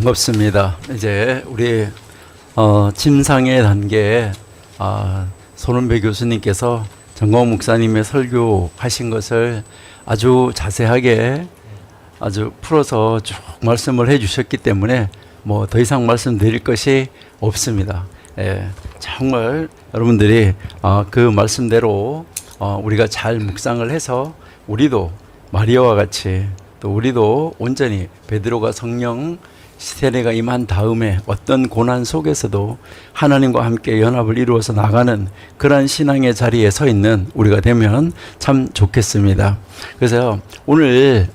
반갑습니다. 이제 우리 침상의 단계에 손은배 교수님께서 정광훈 목사님의 설교하신 것을 아주 자세하게 아주 풀어서 쭉 말씀을 해주셨기 때문에 뭐 더 이상 말씀드릴 것이 없습니다. 정말 여러분들이 그 말씀대로 우리가 잘 묵상을 해서 우리도 마리아와 같이 또 우리도 온전히 베드로가 성령 세례가 임한 다음에 어떤 고난 속에서도 하나님과 함께 연합을 이루어서 나가는 그러한 신앙의 자리에 서 있는 우리가 되면 참 좋겠습니다. 그래서 오늘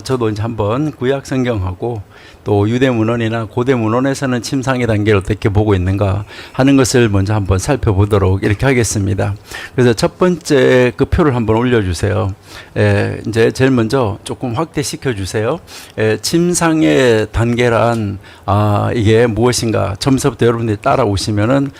저도 이제 한번 구약 성경하고 또 유대 문헌이나 고대 문헌에서는 침상의 단계를 어떻게 보고 있는가 하는 것을 먼저 한번 살펴보도록 이렇게 하겠습니다. 그래서 첫 번째 그 표를 한번 올려주세요. 이제 제일 먼저 조금 확대시켜 주세요. 침상의 단계란 이게 무엇인가 처음부터 여러분들이 따라오시면은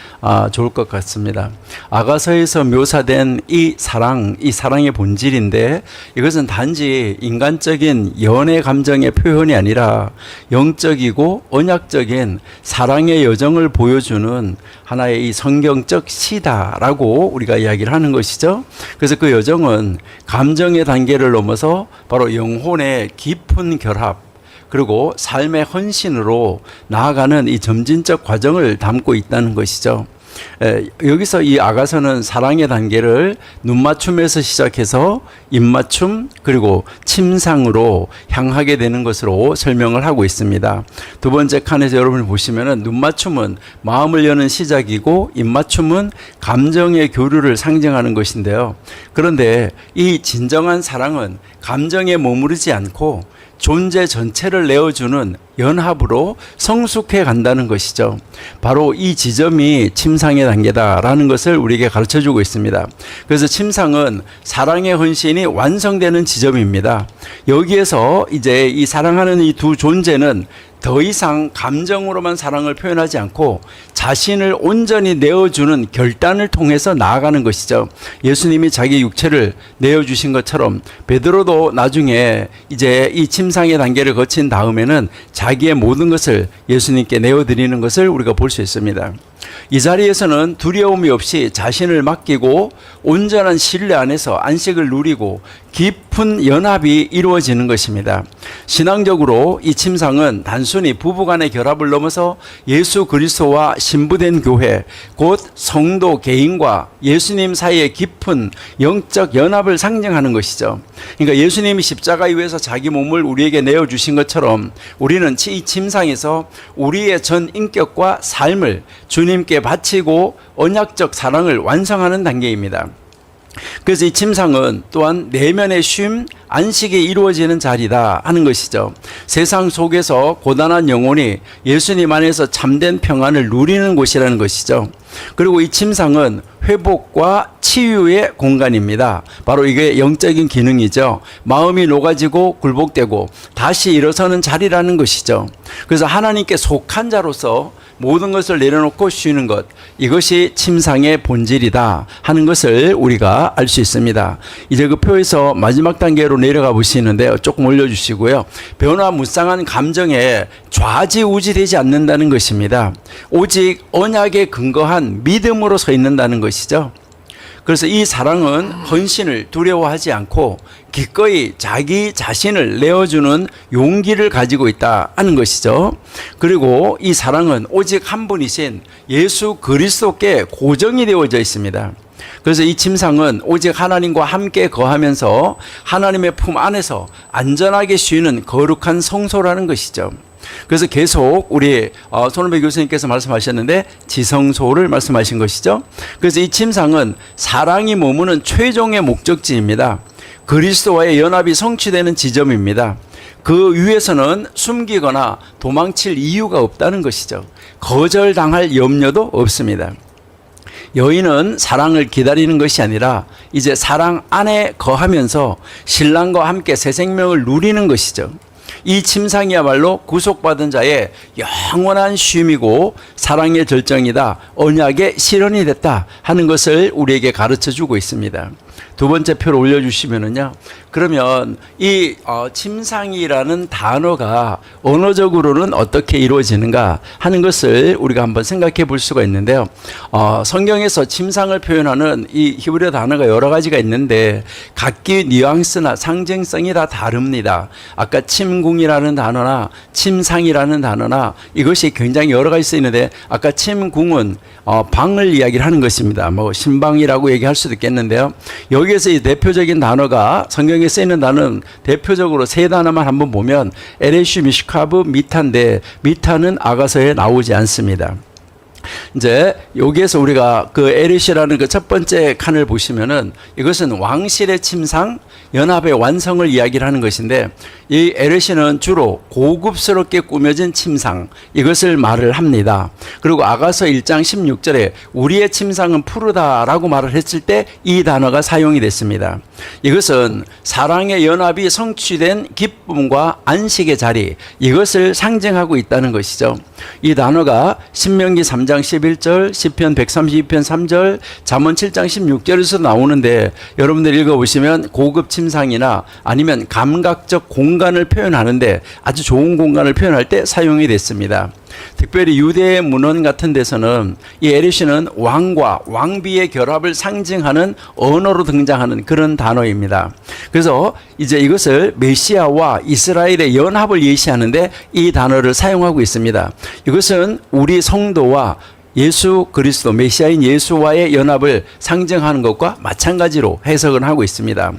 좋을 것 같습니다. 아가서에서 묘사된 이 사랑의 본질인데 이것은 단지 인간적인 연애 감정의 표현이 아니라 영적이고 언약적인 사랑의 여정을 보여주는 하나의 이 성경적 시다라고 우리가 이야기를 하는 것이죠. 그래서 그 여정은 감정의 단계를 넘어서 바로 영혼의 깊은 결합 그리고 삶의 헌신으로 나아가는 이 점진적 과정을 담고 있다는 것이죠. 여기서 이 아가서는 사랑의 단계를 눈맞춤에서 시작해서 입맞춤 그리고 침상으로 향하게 되는 것으로 설명을 하고 있습니다. 두 번째 칸에서 여러분이 보시면은 눈맞춤은 마음을 여는 시작이고 입맞춤은 감정의 교류를 상징하는 것인데요. 그런데 이 진정한 사랑은 감정에 머무르지 않고 존재 전체를 내어주는 연합으로 성숙해 간다는 것이죠. 바로 이 지점이 침상의 단계다라는 것을 우리에게 가르쳐주고 있습니다. 그래서 침상은 사랑의 헌신이 완성되는 지점입니다. 여기에서 이제 이 사랑하는 이 두 존재는 더 이상 감정으로만 사랑을 표현하지 않고 자신을 온전히 내어주는 결단을 통해서 나아가는 것이죠. 예수님이 자기 육체를 내어주신 것처럼 베드로도 나중에 이제 이 침상의 단계를 거친 다음에는 자기의 모든 것을 예수님께 내어드리는 것을 우리가 볼 수 있습니다. 이 자리에서는 두려움이 없이 자신을 맡기고 온전한 신뢰 안에서 안식을 누리고 깊은 연합이 이루어지는 것입니다. 신앙적으로 이 침상은 단순히 부부간의 결합을 넘어서 예수 그리스도와 신부된 교회, 곧 성도 개인과 예수님 사이의 깊은 영적 연합을 상징하는 것이죠. 그러니까 예수님이 십자가 위에서 자기 몸을 우리에게 내어주신 것처럼 우리는 이 침상에서 우리의 전 인격과 삶을 주님께 바치고 언약적 사랑을 완성하는 단계입니다. 그래서 이 침상은 또한 내면의 쉼, 안식이 이루어지는 자리다 하는 것이죠. 세상 속에서 고단한 영혼이 예수님 안에서 참된 평안을 누리는 곳이라는 것이죠. 그리고 이 침상은 회복과 치유의 공간입니다. 바로 이게 영적인 기능이죠. 마음이 녹아지고 굴복되고 다시 일어서는 자리라는 것이죠. 그래서 하나님께 속한 자로서 모든 것을 내려놓고 쉬는 것, 이것이 침상의 본질이다 하는 것을 우리가 알 수 있습니다. 이제 그 표에서 마지막 단계로 내려가 보시는데요. 조금 올려주시고요. 변화무쌍한 감정에 좌지우지되지 않는다는 것입니다. 오직 언약에 근거한 믿음으로 서 있는다는 것이죠. 그래서 이 사랑은 헌신을 두려워하지 않고 기꺼이 자기 자신을 내어주는 용기를 가지고 있다 하는 것이죠. 그리고 이 사랑은 오직 한 분이신 예수 그리스도께 고정이 되어져 있습니다. 그래서 이 침상은 오직 하나님과 함께 거하면서 하나님의 품 안에서 안전하게 쉬는 거룩한 성소라는 것이죠. 그래서 계속 우리 손은배 교수님께서 말씀하셨는데 지성소를 말씀하신 것이죠. 그래서 이 침상은 사랑이 머무는 최종의 목적지입니다. 그리스도와의 연합이 성취되는 지점입니다. 그 위에서는 숨기거나 도망칠 이유가 없다는 것이죠. 거절당할 염려도 없습니다. 여인은 사랑을 기다리는 것이 아니라 이제 사랑 안에 거하면서 신랑과 함께 새 생명을 누리는 것이죠. 이 침상이야말로 구속받은 자의 영원한 쉼이고 사랑의 절정이다, 언약의 실현이 됐다 하는 것을 우리에게 가르쳐주고 있습니다. 두 번째 표를 올려주시면은요. 그러면 이 침상이라는 단어가 언어적으로는 어떻게 이루어지는가 하는 것을 우리가 한번 생각해 볼 수가 있는데요. 성경에서 침상을 표현하는 이 히브리어 단어가 여러 가지가 있는데 각기 뉘앙스나 상징성이 다 다릅니다. 아까 침궁이라는 단어나 침상이라는 단어나 이것이 굉장히 여러 가지 쓰이는데 아까 침궁은 방을 이야기를 하는 것입니다. 뭐 신방이라고 얘기할 수도 있겠는데요. 여기에서 이 대표적인 단어가 성경에 쓰이는 단어는 대표적으로 세 단어만 한번 보면 에레슈, 미슈카브, 미타인데 미타는 아가서에 나오지 않습니다. 이제 여기에서 우리가 그 에레시라는 그 첫 번째 칸을 보시면은 이것은 왕실의 침상 연합의 완성을 이야기를 하는 것인데 이 에레시는 주로 고급스럽게 꾸며진 침상 이것을 말을 합니다. 그리고 아가서 1장 16절에 우리의 침상은 푸르다라고 말을 했을 때 이 단어가 사용이 됐습니다. 이것은 사랑의 연합이 성취된 기쁨과 안식의 자리 이것을 상징하고 있다는 것이죠. 이 단어가 신명기 3장 11절, 시편 132편 3절, 잠언 7장 16절에서 나오는데 여러분들 읽어보시면 고급 침상이나 아니면 감각적 공간을 표현하는데 아주 좋은 공간을 표현할 때 사용이 됐습니다. 특별히 유대의 문헌 같은 데서는 이 에리시는 왕과 왕비의 결합을 상징하는 언어로 등장하는 그런 단어입니다. 그래서 이제 이것을 메시아와 이스라엘의 연합을 예시하는데 이 단어를 사용하고 있습니다. 이것은 우리 성도와 예수 그리스도 메시아인 예수와의 연합을 상징하는 것과 마찬가지로 해석을 하고 있습니다.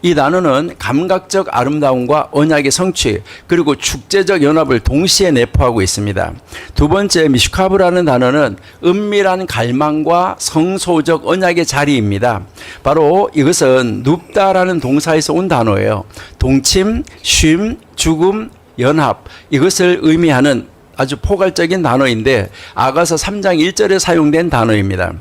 이 단어는 감각적 아름다움과 언약의 성취 그리고 축제적 연합을 동시에 내포하고 있습니다. 두 번째 미슈카브라는 단어는 은밀한 갈망과 성소적 언약의 자리입니다. 바로 이것은 눕다라는 동사에서 온 단어예요. 동침, 쉼, 죽음, 연합 이것을 의미하는 아주 포괄적인 단어인데 아가서 3장 1절에 사용된 단어입니다.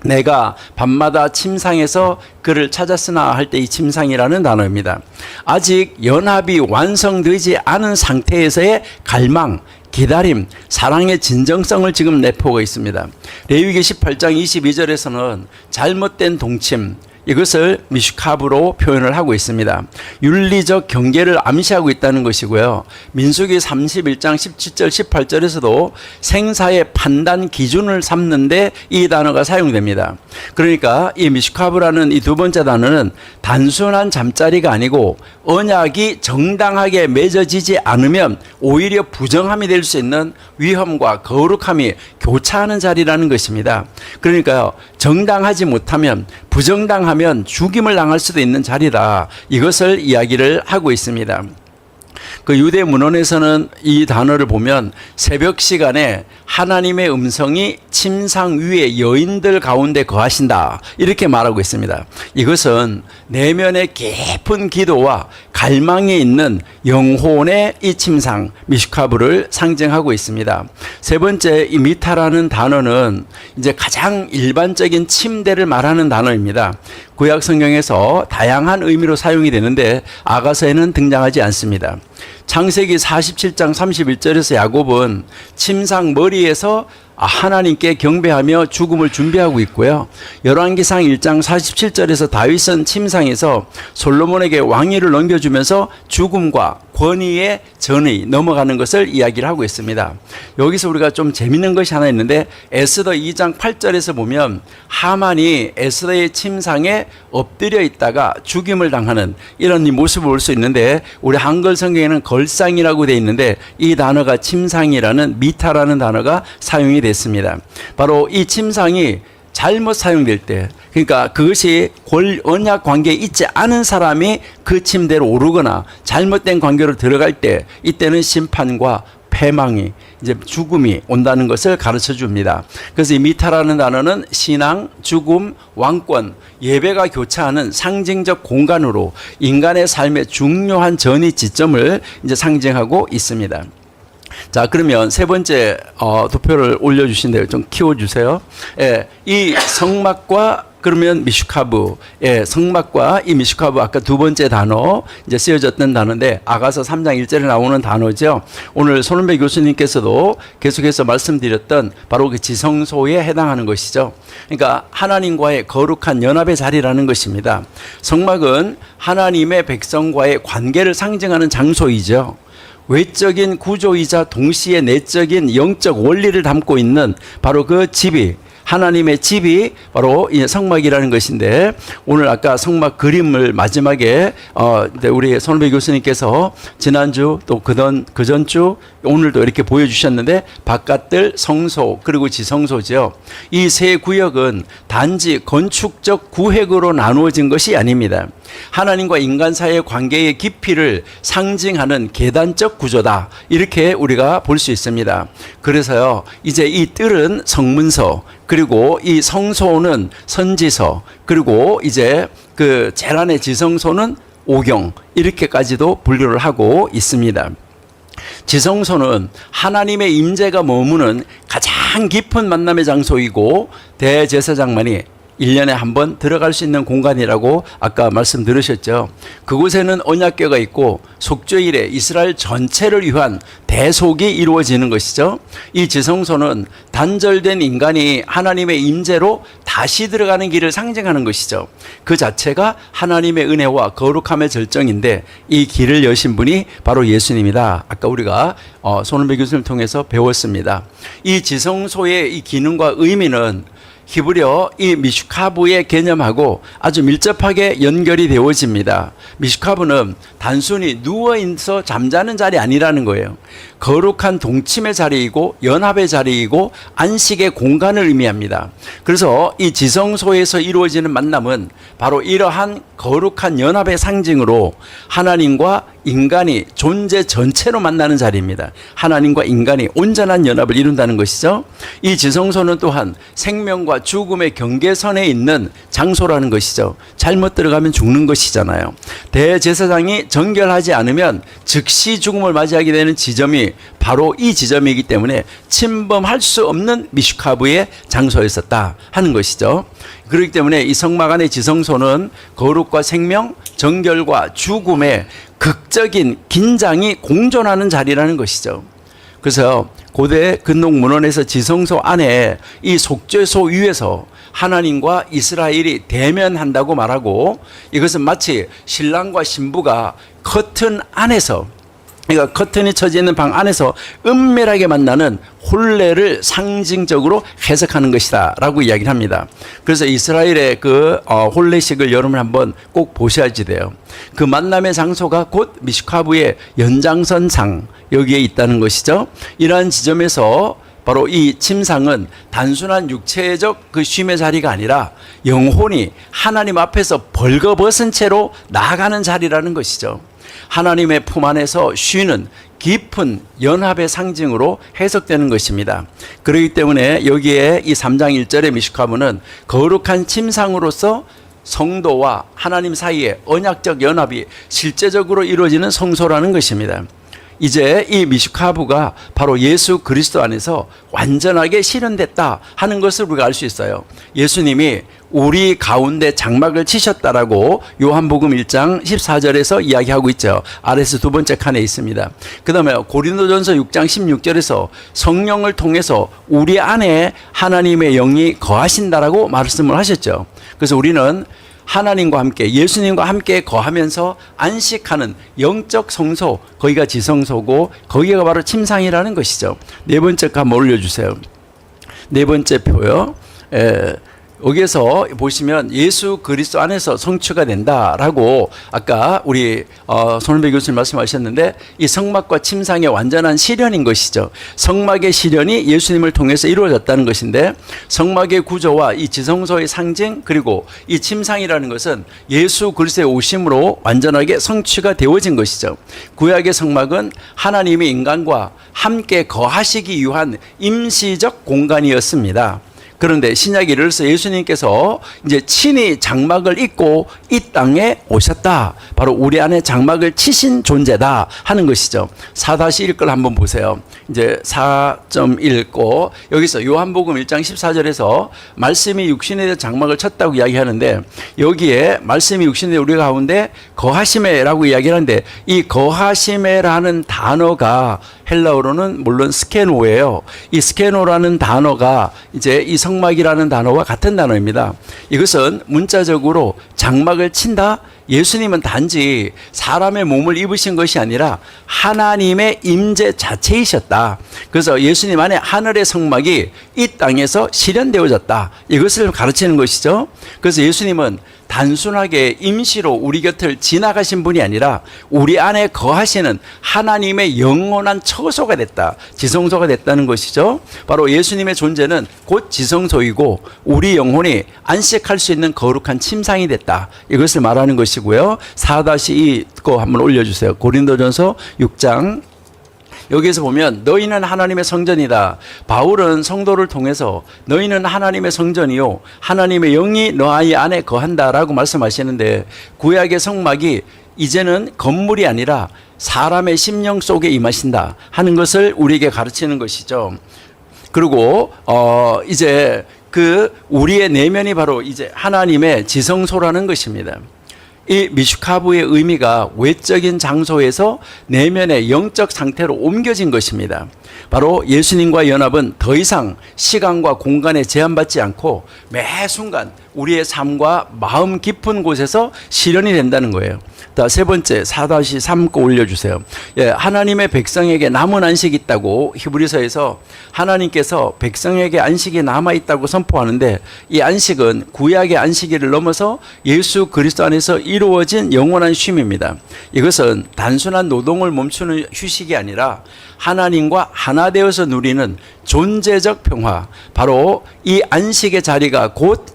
내가 밤마다 침상에서 그를 찾았으나 할 때 이 침상이라는 단어입니다. 아직 연합이 완성되지 않은 상태에서의 갈망, 기다림, 사랑의 진정성을 지금 내포하고 있습니다. 레위기 18장 22절에서는 잘못된 동침, 이것을 미슈카브로 표현을 하고 있습니다. 윤리적 경계를 암시하고 있다는 것이고요. 민수기 31장 17절 18절에서도 생사의 판단 기준을 삼는데 이 단어가 사용됩니다. 그러니까 이 미슈카브라는 이 두 번째 단어는 단순한 잠자리가 아니고 언약이 정당하게 맺어지지 않으면 오히려 부정함이 될 수 있는 위험과 거룩함이 교차하는 자리라는 것입니다. 그러니까요. 정당하지 못하면 부정당하면 죽임을 당할 수도 있는 자리다. 이것을 이야기를 하고 있습니다. 그 유대 문헌에서는 이 단어를 보면 새벽 시간에 하나님의 음성이 침상 위에 여인들 가운데 거하신다 이렇게 말하고 있습니다. 이것은 내면의 깊은 기도와 갈망이 있는 영혼의 이 침상 미슈카브를 상징하고 있습니다. 세 번째 이 미타라는 단어는 이제 가장 일반적인 침대를 말하는 단어입니다. 구약 성경에서 다양한 의미로 사용이 되는데 아가서에는 등장하지 않습니다. 창세기 47장 31절에서 야곱은 침상 머리에서 하나님께 경배하며 죽음을 준비하고 있고요. 열왕기상 1장 47절에서 다윗은 침상에서 솔로몬에게 왕위를 넘겨주면서 죽음과 권위의 전이 넘어가는 것을 이야기를 하고 있습니다. 여기서 우리가 좀 재밌는 것이 하나 있는데 에스더 2장 8절에서 보면 하만이 에스더의 침상에 엎드려 있다가 죽임을 당하는 이런 모습을 볼 수 있는데 우리 한글 성경에는 걸상이라고 되어 있는데 이 단어가 침상이라는 미타라는 단어가 사용이 됐습니다. 바로 이 침상이 잘못 사용될 때 그러니까 그것이 언약 관계에 있지 않은 사람이 그 침대로 오르거나 잘못된 관계로 들어갈 때 이때는 심판과 패망이 이제 죽음이 온다는 것을 가르쳐 줍니다. 그래서 이 미타라는 단어는 신앙, 죽음, 왕권, 예배가 교차하는 상징적 공간으로 인간의 삶의 중요한 전이 지점을 이제 상징하고 있습니다. 자, 그러면 세 번째 도표를 올려주신대요. 좀 키워주세요. 예, 이 성막과 그러면 미슈카브의 성막과 이 미슈카브 아까 두 번째 단어 이제 쓰여졌던 단어인데 아가서 3장 1절에 나오는 단어죠. 오늘 손은배 교수님께서도 계속해서 말씀드렸던 바로 그 지성소에 해당하는 것이죠. 그러니까 하나님과의 거룩한 연합의 자리라는 것입니다. 성막은 하나님의 백성과의 관계를 상징하는 장소이죠. 외적인 구조이자 동시에 내적인 영적 원리를 담고 있는 바로 그 집이 하나님의 집이 바로 이 성막이라는 것인데 오늘 아까 성막 그림을 마지막에 우리 손은배 교수님께서 지난주 또 그 전주 오늘도 이렇게 보여주셨는데 바깥들 성소 그리고 지성소죠. 이 세 구역은 단지 건축적 구획으로 나누어진 것이 아닙니다. 하나님과 인간 사이의 관계의 깊이를 상징하는 계단적 구조다. 이렇게 우리가 볼 수 있습니다. 그래서요, 이제 이 뜰은 성문서, 그리고 이 성소는 선지서, 그리고 이제 그 제란의 지성소는 오경, 이렇게까지도 분류를 하고 있습니다. 지성소는 하나님의 임재가 머무는 가장 깊은 만남의 장소이고 대제사장만이 1년에 한 번 들어갈 수 있는 공간이라고 아까 말씀 들으셨죠. 그곳에는 언약궤가 있고 속죄일에 이스라엘 전체를 위한 대속이 이루어지는 것이죠. 이 지성소는 단절된 인간이 하나님의 임재로 다시 들어가는 길을 상징하는 것이죠. 그 자체가 하나님의 은혜와 거룩함의 절정인데 이 길을 여신 분이 바로 예수님이다. 아까 우리가 손은배 교수님을 통해서 배웠습니다. 이 지성소의 이 기능과 의미는 히브리어 이 미슈카브의 개념하고 아주 밀접하게 연결이 되어집니다. 미슈카브는 단순히 누워있어 잠자는 자리 아니라는 거예요. 거룩한 동침의 자리이고 연합의 자리이고 안식의 공간을 의미합니다. 그래서 이 지성소에서 이루어지는 만남은 바로 이러한 거룩한 연합의 상징으로 하나님과 인간이 존재 전체로 만나는 자리입니다. 하나님과 인간이 온전한 연합을 이룬다는 것이죠. 이 지성소는 또한 생명과 죽음의 경계선에 있는 장소라는 것이죠. 잘못 들어가면 죽는 것이잖아요. 대제사장이 정결하지 않으면 즉시 죽음을 맞이하게 되는 지점이 바로 이 지점이기 때문에 침범할 수 없는 미슈카브의 장소였었다 하는 것이죠. 그렇기 때문에 이 성막 안의 지성소는 거룩과 생명, 정결과 죽음의 극적인 긴장이 공존하는 자리라는 것이죠. 그래서 고대 근동 문헌에서 지성소 안에 이 속죄소 위에서 하나님과 이스라엘이 대면한다고 말하고 이것은 마치 신랑과 신부가 커튼 안에서 그러니까 커튼이 쳐져 있는 방 안에서 은밀하게 만나는 혼례를 상징적으로 해석하는 것이다 라고 이야기를 합니다. 그래서 이스라엘의 그 혼례식을 여러분 한번 꼭 보셔야지 돼요. 그 만남의 장소가 곧 미슈카브의 연장선상 여기에 있다는 것이죠. 이러한 지점에서 바로 이 침상은 단순한 육체적 그 쉼의 자리가 아니라 영혼이 하나님 앞에서 벌거벗은 채로 나아가는 자리라는 것이죠. 하나님의 품 안에서 쉬는 깊은 연합의 상징으로 해석되는 것입니다. 그렇기 때문에 여기에 이 3장 1절의 미슈카브는 거룩한 침상으로서 성도와 하나님 사이의 언약적 연합이 실제적으로 이루어지는 성소라는 것입니다. 이제 이 미슈카브가 바로 예수 그리스도 안에서 완전하게 실현됐다 하는 것을 우리가 알 수 있어요. 예수님이 우리 가운데 장막을 치셨다라고 요한복음 1장 14절에서 이야기하고 있죠. 아래서 두 번째 칸에 있습니다. 그 다음에 고린도전서 6장 16절에서 성령을 통해서 우리 안에 하나님의 영이 거하신다라고 말씀을 하셨죠. 그래서 우리는 하나님과 함께 예수님과 함께 거하면서 안식하는 영적 성소, 거기가 지성소고 거기가 바로 침상이라는 것이죠. 네 번째 거 한번 올려주세요. 네 번째 표요. 여기에서 보시면 예수 그리스도 안에서 성취가 된다라고 아까 우리 손은배 교수님 말씀하셨는데 이 성막과 침상의 완전한 실현인 것이죠. 성막의 실현이 예수님을 통해서 이루어졌다는 것인데 성막의 구조와 이 지성소의 상징 그리고 이 침상이라는 것은 예수 그리스도의 오심으로 완전하게 성취가 되어진 것이죠. 구약의 성막은 하나님이 인간과 함께 거하시기 위한 임시적 공간이었습니다. 그런데 신약에 이르러서 예수님께서 이제 친히 장막을 입고 이 땅에 오셨다. 바로 우리 안에 장막을 치신 존재다 하는 것이죠. 4-1 걸 한번 보세요. 이제 4.1 읽고 여기서 요한복음 1장 14절에서 말씀이 육신에 대해 장막을 쳤다고 이야기하는데 여기에 말씀이 육신에 대해 우리 가운데 거하심에라고 이야기를 하는데 이 거하심에라는 단어가 헬라어로는 물론 스케노예요. 이 스케노라는 단어가 이제 이 성막이라는 단어와 같은 단어입니다. 이것은 문자적으로 장막을 친다. 예수님은 단지 사람의 몸을 입으신 것이 아니라 하나님의 임재 자체이셨다. 그래서 예수님 안에 하늘의 성막이 이 땅에서 실현되어졌다. 이것을 가르치는 것이죠. 그래서 예수님은 단순하게 임시로 우리 곁을 지나가신 분이 아니라 우리 안에 거하시는 하나님의 영원한 처소가 됐다. 지성소가 됐다는 것이죠. 바로 예수님의 존재는 곧 지성소이고 우리 영혼이 안식할 수 있는 거룩한 침상이 됐다. 이것을 말하는 것이고요. 4-2 거 한번 올려주세요. 고린도전서 6장. 여기에서 보면 너희는 하나님의 성전이다. 바울은 성도를 통해서 너희는 하나님의 성전이요 하나님의 영이 너희 안에 거한다라고 말씀하시는데 구약의 성막이 이제는 건물이 아니라 사람의 심령 속에 임하신다 하는 것을 우리에게 가르치는 것이죠. 그리고 이제 그 우리의 내면이 바로 이제 하나님의 지성소라는 것입니다. 이 미슈카브의 의미가 외적인 장소에서 내면의 영적 상태로 옮겨진 것입니다. 바로 예수님과 연합은 더 이상 시간과 공간에 제한받지 않고 매 순간 우리의 삶과 마음 깊은 곳에서 실현이 된다는 거예요. 세 번째 4-3 거 올려주세요. 하나님의 백성에게 남은 안식이 있다고 히브리서에서 하나님께서 백성에게 안식이 남아있다고 선포하는데 이 안식은 구약의 안식일을 넘어서 예수 그리스도 안에서 이루어진 영원한 쉼입니다. 이것은 단순한 노동을 멈추는 휴식이 아니라 하나님과 하나 되어서 누리는 존재적 평화, 바로 이 안식의 자리가 곧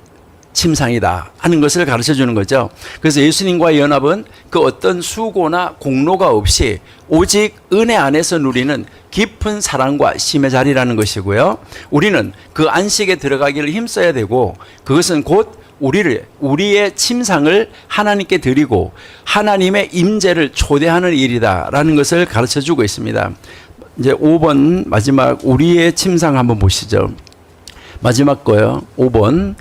침상이다 하는 것을 가르쳐 주는 거죠. 그래서 예수님과의 연합은 그 어떤 수고나 공로가 없이 오직 은혜 안에서 누리는 깊은 사랑과 쉼의 자리라는 것이고요. 우리는 그 안식에 들어가기를 힘써야 되고 그것은 곧 우리의 침상을 하나님께 드리고 하나님의 임재를 초대하는 일이다라는 것을 가르쳐 주고 있습니다. 이제 5번 마지막 우리의 침상 한번 보시죠. 마지막 거요. 5번.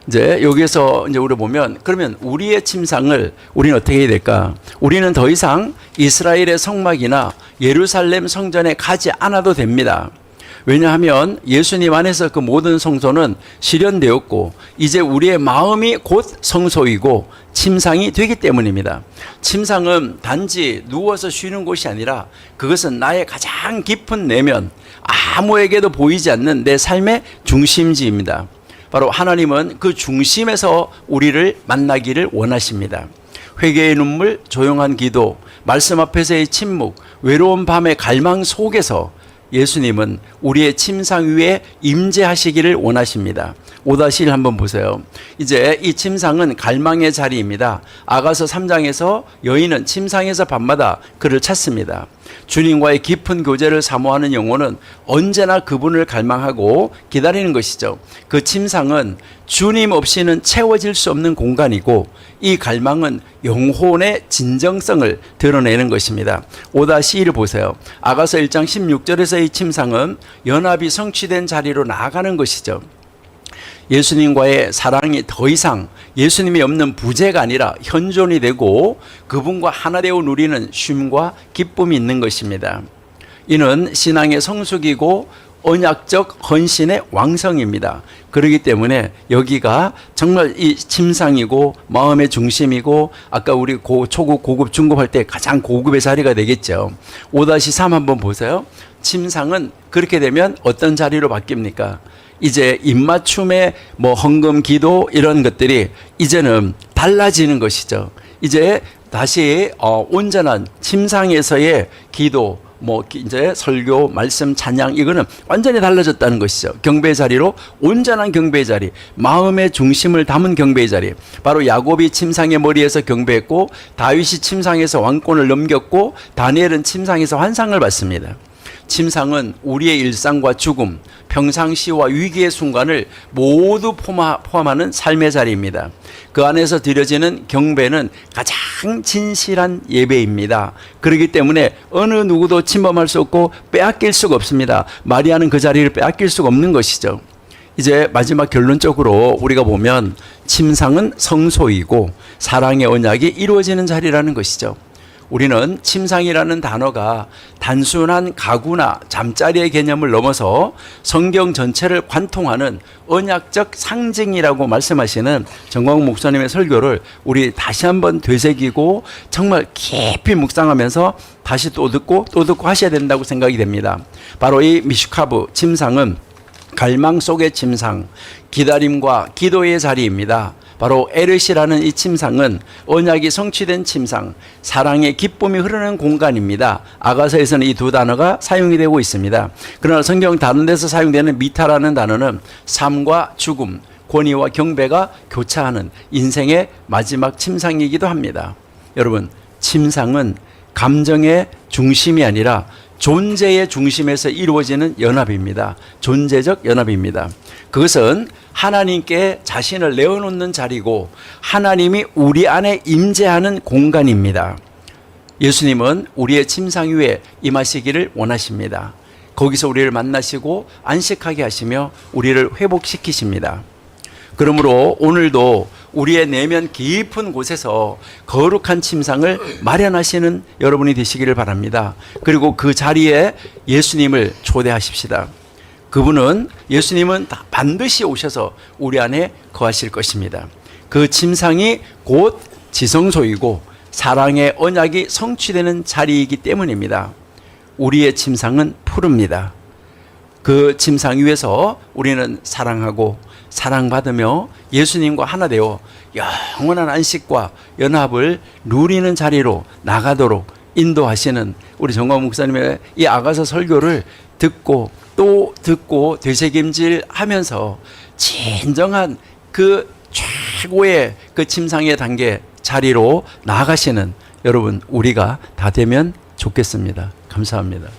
이제 여기에서 이제 우리 보면 그러면 우리의 침상을 우리는 어떻게 해야 될까? 우리는 더 이상 이스라엘의 성막이나 예루살렘 성전에 가지 않아도 됩니다. 왜냐하면 예수님 안에서 그 모든 성소는 실현되었고 이제 우리의 마음이 곧 성소이고 침상이 되기 때문입니다. 침상은 단지 누워서 쉬는 곳이 아니라 그것은 나의 가장 깊은 내면, 아무에게도 보이지 않는 내 삶의 중심지입니다. 바로 하나님은 그 중심에서 우리를 만나기를 원하십니다. 회개의 눈물, 조용한 기도, 말씀 앞에서의 침묵, 외로운 밤의 갈망 속에서 예수님은 우리의 침상 위에 임재하시기를 원하십니다. 5-1 한번 보세요. 이제 이 침상은 갈망의 자리입니다. 아가서 3장에서 여인은 침상에서 밤마다 그를 찾습니다. 주님과의 깊은 교제를 사모하는 영혼은 언제나 그분을 갈망하고 기다리는 것이죠. 그 침상은 주님 없이는 채워질 수 없는 공간이고 이 갈망은 영혼의 진정성을 드러내는 것입니다. 5-1을 보세요. 아가서 1장 16절에서 이 침상은 연합이 성취된 자리로 나아가는 것이죠. 예수님과의 사랑이 더 이상 예수님이 없는 부재가 아니라 현존이 되고 그분과 하나 되어 누리는 쉼과 기쁨이 있는 것입니다. 이는 신앙의 성숙이고 언약적 헌신의 왕성입니다. 그렇기 때문에 여기가 정말 이 침상이고 마음의 중심이고 아까 우리 초급, 고급, 중급 할 때 가장 고급의 자리가 되겠죠. 5-3 한번 보세요. 침상은 그렇게 되면 어떤 자리로 바뀝니까? 이제 입맞춤의 헌금, 기도 이런 것들이 이제는 달라지는 것이죠. 이제 다시 온전한 침상에서의 기도, 이제 설교, 말씀, 찬양 이거는 완전히 달라졌다는 것이죠. 경배의 자리로 온전한 경배의 자리, 마음의 중심을 담은 경배의 자리. 바로 야곱이 침상의 머리에서 경배했고 다윗이 침상에서 왕권을 넘겼고 다니엘은 침상에서 환상을 받습니다. 침상은 우리의 일상과 죽음, 평상시와 위기의 순간을 모두 포함하는 삶의 자리입니다. 그 안에서 드려지는 경배는 가장 진실한 예배입니다. 그렇기 때문에 어느 누구도 침범할 수 없고 빼앗길 수가 없습니다. 마리아는 그 자리를 빼앗길 수가 없는 것이죠. 이제 마지막 결론적으로 우리가 보면 침상은 성소이고 사랑의 언약이 이루어지는 자리라는 것이죠. 우리는 침상이라는 단어가 단순한 가구나 잠자리의 개념을 넘어서 성경 전체를 관통하는 언약적 상징이라고 말씀하시는 정광훈 목사님의 설교를 우리 다시 한번 되새기고 정말 깊이 묵상하면서 다시 또 듣고 하셔야 된다고 생각이 됩니다. 바로 이 미슈카브 침상은 갈망 속의 침상, 기다림과 기도의 자리입니다. 바로 에르시라는 이 침상은 언약이 성취된 침상, 사랑의 기쁨이 흐르는 공간입니다. 아가서에서는 이 두 단어가 사용이 되고 있습니다. 그러나 성경 다른 데서 사용되는 미타라는 단어는 삶과 죽음, 권위와 경배가 교차하는 인생의 마지막 침상이기도 합니다. 여러분, 침상은 감정의 중심이 아니라 존재의 중심에서 이루어지는 연합입니다. 존재적 연합입니다. 그것은 하나님께 자신을 내어놓는 자리고 하나님이 우리 안에 임재하는 공간입니다. 예수님은 우리의 침상 위에 임하시기를 원하십니다. 거기서 우리를 만나시고 안식하게 하시며 우리를 회복시키십니다. 그러므로 오늘도 우리의 내면 깊은 곳에서 거룩한 침상을 마련하시는 여러분이 되시기를 바랍니다. 그리고 그 자리에 예수님을 초대하십시다. 예수님은 반드시 오셔서 우리 안에 거하실 것입니다. 그 침상이 곧 지성소이고 사랑의 언약이 성취되는 자리이기 때문입니다. 우리의 침상은 푸릅니다. 그 침상 위에서 우리는 사랑하고 사랑받으며 예수님과 하나 되어 영원한 안식과 연합을 누리는 자리로 나가도록 인도하시는 우리 정광훈 목사님의 이 아가서 설교를 듣고 또 듣고 되새김질 하면서 진정한 그 최고의 그 침상의 단계 자리로 나아가시는 여러분 우리가 다 되면 좋겠습니다. 감사합니다.